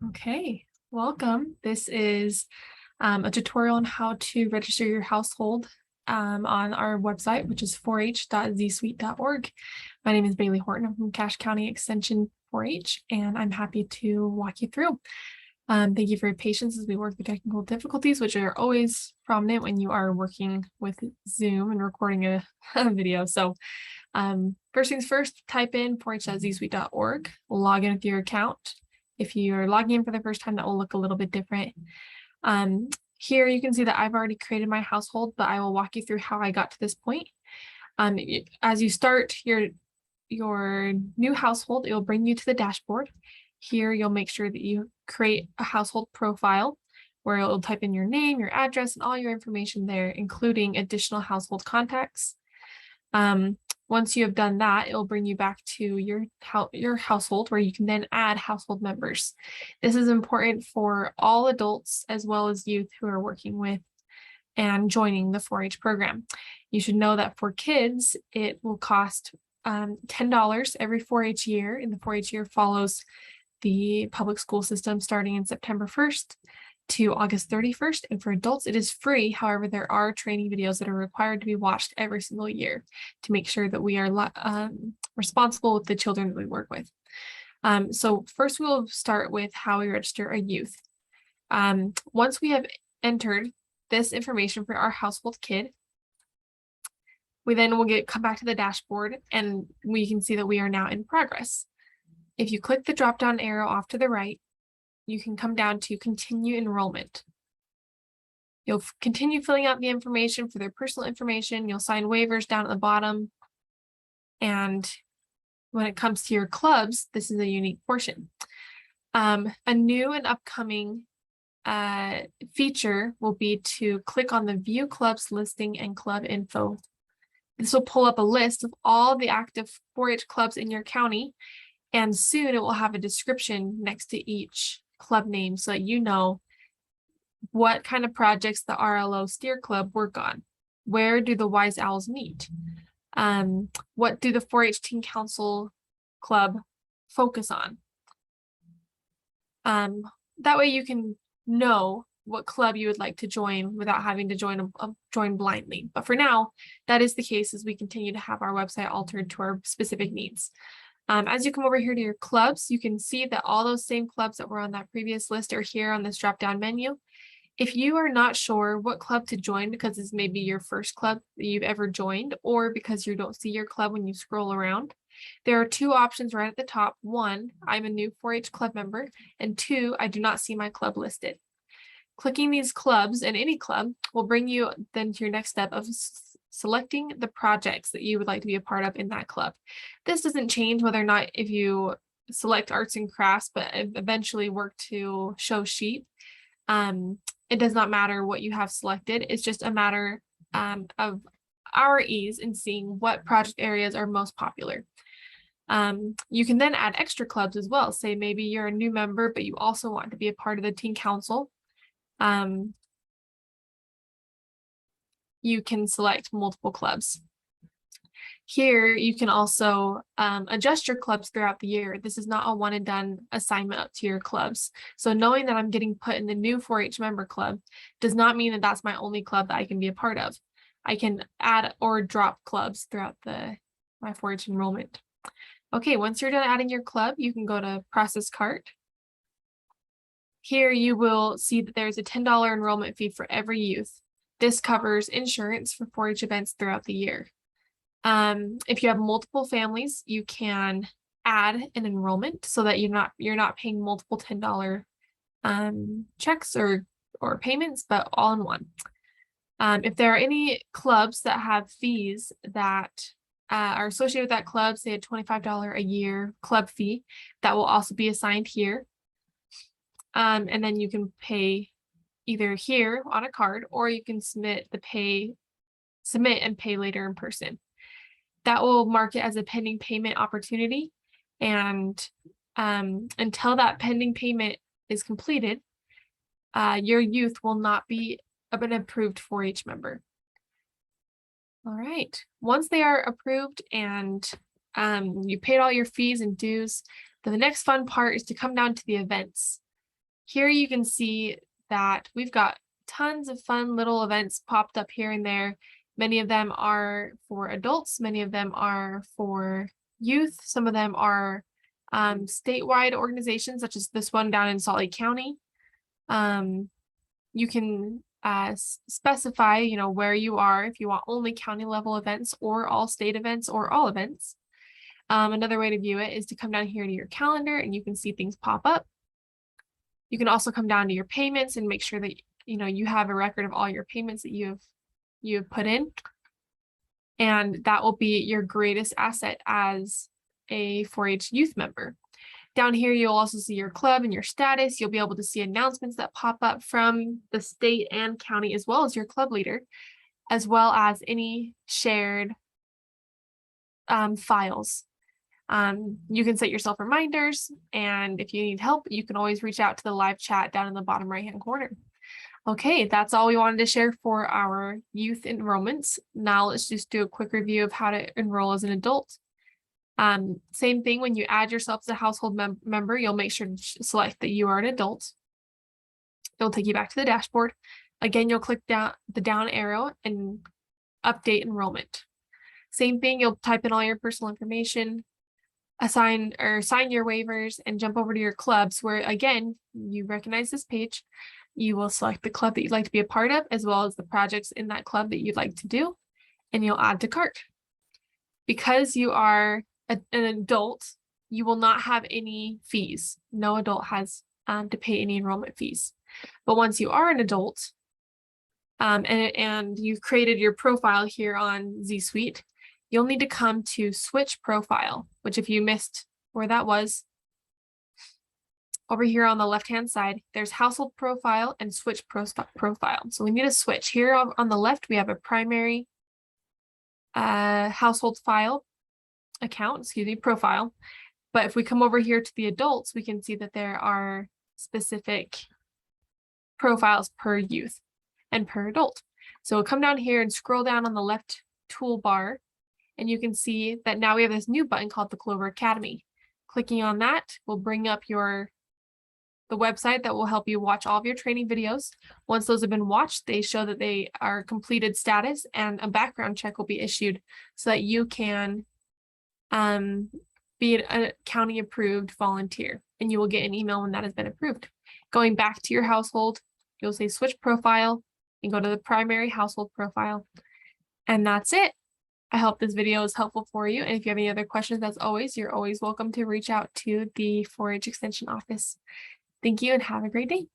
Okay, welcome. This is a tutorial on how to register your household on our website, which is 4h.zsuite.org. My name is Bailey Horton. I'm from Cache County Extension 4-H, and I'm happy to walk you through. Thank you for your patience as we work through technical difficulties, which are always prominent when you are working with Zoom and recording a video. So first things first, type in 4h.zsuite.org, log in with your account. If you're logging in for the first time, that will look a little bit different. Here you can see that I've already created my household, but I will walk you through how I got to this point. As you start your new household, it will bring you to the dashboard. Here you'll make sure that you create a household profile where it'll type in your name, your address, and all your information there, including additional household contacts. Once you have done that, it will bring you back to your household where you can then add household members. This is important for all adults as well as youth who are working with and joining the 4-H program. You should know that for kids, it will cost $10 every 4-H year, and the 4-H year follows the public school system starting in September 1st to August 31st. And for adults, it is free. However, there are training videos that are required to be watched every single year to make sure that we are responsible with the children that we work with. So first we'll start with how we register a youth. Once we have entered this information for our household kid, we then will come back to the dashboard and we can see that we are now in progress. If you click the drop-down arrow off to the right, you can come down to continue enrollment. You'll continue filling out the information for their personal information. You'll sign waivers down at the bottom. And when it comes to your clubs, this is a unique portion. A new and upcoming feature will be to click on the View Clubs listing and club info. This will pull up a list of all the active 4-H clubs in your county, and soon it will have a description next to each club name so that you know what kind of projects the RLO Steer Club work on. Where do the Wise Owls meet? What do the 4-H Teen Council Club focus on? That way you can know what club you would like to join without having to join blindly. But for now, that is the case as we continue to have our website altered to our specific needs. As you come over here to your clubs, you can see that all those same clubs that were on that previous list are here on this drop-down menu. If you are not sure what club to join because this may be your first club that you've ever joined, or because you don't see your club when you scroll around, there are two options right at the top. One, I'm a new 4-H club member, and two, I do not see my club listed. Clicking these clubs and any club will bring you then to your next step of selecting the projects that you would like to be a part of in that club. This doesn't change whether or not if you select arts and crafts, but eventually work to show sheep. It does not matter what you have selected. It's just a matter of our ease in seeing what project areas are most popular. You can then add extra clubs as well. Say maybe you're a new member, but you also want to be a part of the teen council. You can select multiple clubs. Here, you can also adjust your clubs throughout the year. This is not a one and done assignment up to your clubs. So knowing that I'm getting put in the new 4-H member club does not mean that that's my only club that I can be a part of. I can add or drop clubs throughout my 4-H enrollment. Okay, once you're done adding your club, you can go to Process Cart. Here you will see that there's a $10 enrollment fee for every youth. This covers insurance for 4-H events throughout the year. If you have multiple families, you can add an enrollment so that you're not paying multiple $10 checks or payments, but all in one. If there are any clubs that have fees that are associated with that club, say a $25 a year club fee, that will also be assigned here. And then you can pay either here on a card, or you can submit and pay later in person. That will mark it as a pending payment opportunity. And until that pending payment is completed, your youth will not be an approved 4-H member. All right, once they are approved and you paid all your fees and dues, then the next fun part is to come down to the events. Here you can see that we've got tons of fun little events popped up here and there. Many of them are for adults, many of them are for youth, some of them are statewide organizations, such as this one down in Salt Lake County. You can specify, where you are, if you want only county level events or all state events or all events. Another way to view it is to come down here to your calendar and you can see things pop up. You can also come down to your payments and make sure that you have a record of all your payments that you have put in. And that will be your greatest asset as a 4-H youth member. Down here, you'll also see your club and your status. You'll be able to see announcements that pop up from the state and county, as well as your club leader, as well as any shared files. You can set yourself reminders, and if you need help, you can always reach out to the live chat down in the bottom right-hand corner. Okay, that's all we wanted to share for our youth enrollments. Now let's just do a quick review of how to enroll as an adult. Same thing, when you add yourself as a household member, you'll make sure to select that you are an adult. It'll take you back to the dashboard. Again, you'll click the down arrow and update enrollment. Same thing, you'll type in all your personal information, sign your waivers, and jump over to your clubs where, again, you recognize this page. You will select the club that you'd like to be a part of, as well as the projects in that club that you'd like to do, and you'll add to cart. Because you are an adult, you will not have any fees. No adult has to pay any enrollment fees. But once you are an adult, and you've created your profile here on Z Suite, you'll need to come to switch profile, which, if you missed where that was, over here on the left-hand side, there's household profile and switch profile. So we need to switch. Here on the left, we have a primary household profile. But if we come over here to the adults, we can see that there are specific profiles per youth and per adult. So we'll come down here and scroll down on the left toolbar, and you can see that now we have this new button called the Clover Academy. Clicking on that will bring up the website that will help you watch all of your training videos. Once those have been watched, they show that they are completed status, and a background check will be issued so that you can be a county approved volunteer, and you will get an email when that has been approved. Going back to your household, you'll say switch profile and go to the primary household profile. And that's it. I hope this video is helpful for you. And if you have any other questions, as always, you're always welcome to reach out to the 4-H Extension office. Thank you and have a great day.